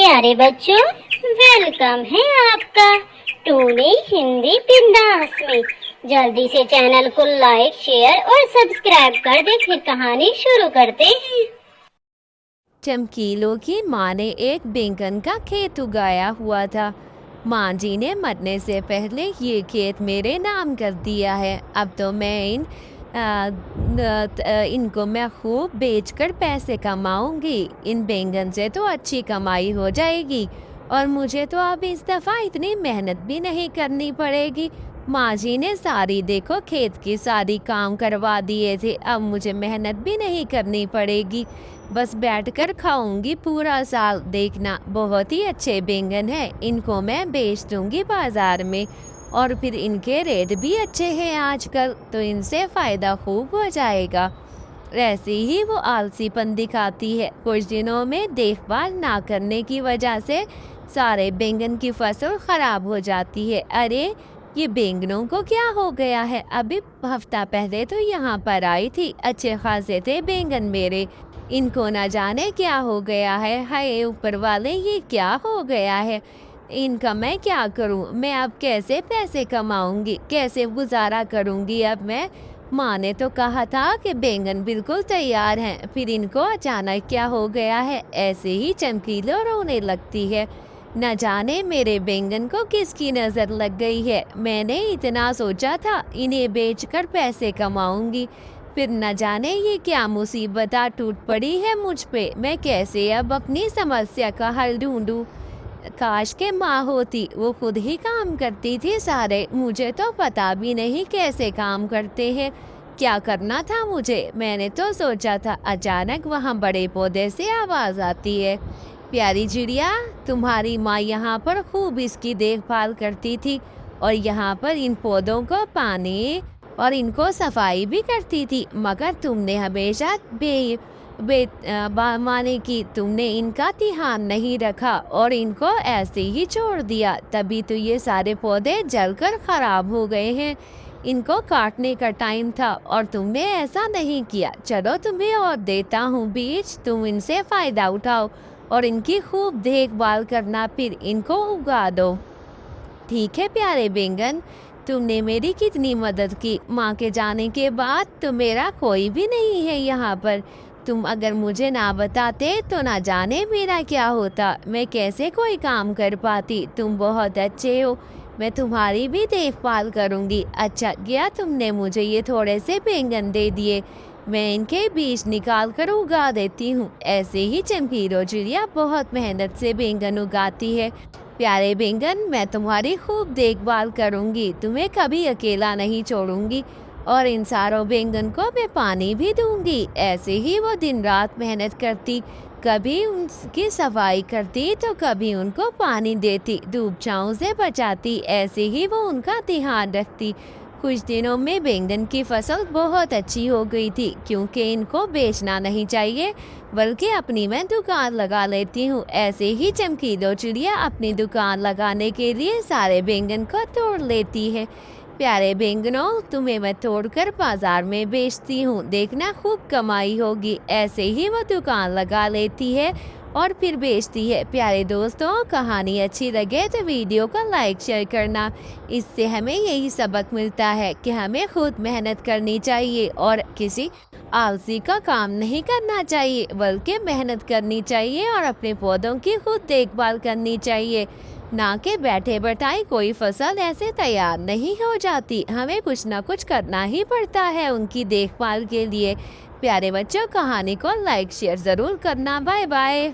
प्यारे बच्चों, वेलकम है आपका टूडे हिंदी बिंदास में। जल्दी से चैनल को लाइक, शेयर और सब्सक्राइब कर दे। फिर कहानी शुरू करते हैं। चमकीलों की माँ ने एक बैंगन का खेत उगाया हुआ था। माँ जी ने मरने से पहले ये खेत मेरे नाम कर दिया है। अब तो मैं इनको मैं खूब बेचकर पैसे कमाऊंगी। इन बैंगन से तो अच्छी कमाई हो जाएगी और मुझे तो अब इस दफ़ा इतनी मेहनत भी नहीं करनी पड़ेगी। माँ जी ने सारी देखो खेत की सारी काम करवा दिए थे। अब मुझे मेहनत भी नहीं करनी पड़ेगी, बस बैठकर खाऊंगी पूरा साल। देखना, बहुत ही अच्छे बैंगन हैं, इनको मैं बेच दूंगी बाजार में और फिर इनके रेट भी अच्छे हैं आजकल, तो इनसे फ़ायदा खूब हो जाएगा। ऐसे ही वो आलसीपन दिखाती है। कुछ दिनों में देखभाल ना करने की वजह से सारे बैंगन की फसल खराब हो जाती है। अरे, ये बैंगनों को क्या हो गया है? अभी हफ्ता पहले तो यहाँ पर आई थी, अच्छे खासे थे बैंगन मेरे। इनको ना जाने क्या हो गया है। हाय ऊपर वाले, ये क्या हो गया है? इनका मैं क्या करूं? मैं अब कैसे पैसे कमाऊंगी, कैसे गुजारा करूंगी अब मैं? माँ ने तो कहा था कि बैंगन बिल्कुल तैयार हैं, फिर इनको अचानक क्या हो गया है? ऐसे ही चमकीलो रोने लगती है। न जाने मेरे बैंगन को किसकी नज़र लग गई है। मैंने इतना सोचा था इन्हें बेचकर पैसे कमाऊंगी, फिर न जाने ये क्या मुसीबत आ टूट पड़ी है मुझ पे। मैं कैसे अब अपनी समस्या का हल ढूंढूं? काश के माँ होती, वो खुद ही काम करती थी सारे। मुझे तो पता भी नहीं कैसे काम करते हैं, क्या करना था मुझे। मैंने तो सोचा था। अचानक वहाँ बड़े पौधे से आवाज़ आती है, प्यारी चिड़िया, तुम्हारी माँ यहाँ पर खूब इसकी देखभाल करती थी और यहाँ पर इन पौधों को पानी और इनको सफाई भी करती थी, मगर तुमने हमेशा माने कि तुमने इनका ध्यान नहीं रखा और इनको ऐसे ही छोड़ दिया। तभी तो ये सारे पौधे जलकर खराब हो गए हैं। इनको काटने का टाइम था और तुमने ऐसा नहीं किया। चलो, तुम्हें और देता हूँ बीज, तुम इनसे फ़ायदा उठाओ और इनकी खूब देखभाल करना, फिर इनको उगा दो। ठीक है प्यारे बैंगन, तुमने मेरी कितनी मदद की। माँ के जाने के बाद तो मेरा कोई भी नहीं है यहाँ पर। तुम अगर मुझे ना बताते तो ना जाने मेरा क्या होता, मैं कैसे कोई काम कर पाती। तुम बहुत अच्छे हो, मैं तुम्हारी भी देखभाल करूँगी। अच्छा किया तुमने मुझे ये थोड़े से बैंगन दे दिए, मैं इनके बीज निकाल कर उगा देती हूँ। ऐसे ही चमकीलो चिड़िया बहुत मेहनत से बैंगन उगाती है। प्यारे बैंगन, मैं तुम्हारी खूब देखभाल करूँगी, तुम्हें कभी अकेला नहीं छोड़ूंगी और इन सारों बैंगन को मैं पानी भी दूंगी। ऐसे ही वो दिन रात मेहनत करती, कभी उनकी सफाई करती तो कभी उनको पानी देती, धूप छाँव से बचाती। ऐसे ही वो उनका ध्यान रखती। कुछ दिनों में बैंगन की फसल बहुत अच्छी हो गई थी, क्योंकि इनको बेचना नहीं चाहिए बल्कि अपनी मैं दुकान लगा लेती हूँ। ऐसे ही चमकीलो चिड़िया अपनी दुकान लगाने के लिए सारे बैंगन को तोड़ लेती है। प्यारे बैंगनों, तुम्हें मैं तोड़कर बाजार में बेचती हूँ, देखना खूब कमाई होगी। ऐसे ही वो दुकान लगा लेती है और फिर बेचती है। प्यारे दोस्तों, कहानी अच्छी लगे तो वीडियो को लाइक शेयर करना। इससे हमें यही सबक मिलता है कि हमें खुद मेहनत करनी चाहिए और किसी आलसी का काम नहीं करना चाहिए, बल्कि मेहनत करनी चाहिए और अपने पौधों की खुद देखभाल करनी चाहिए, ना कि बैठे बैठाए कोई फसल ऐसे तैयार नहीं हो जाती। हमें कुछ ना कुछ करना ही पड़ता है उनकी देखभाल के लिए। प्यारे बच्चों, कहानी को लाइक शेयर ज़रूर करना। Bye bye.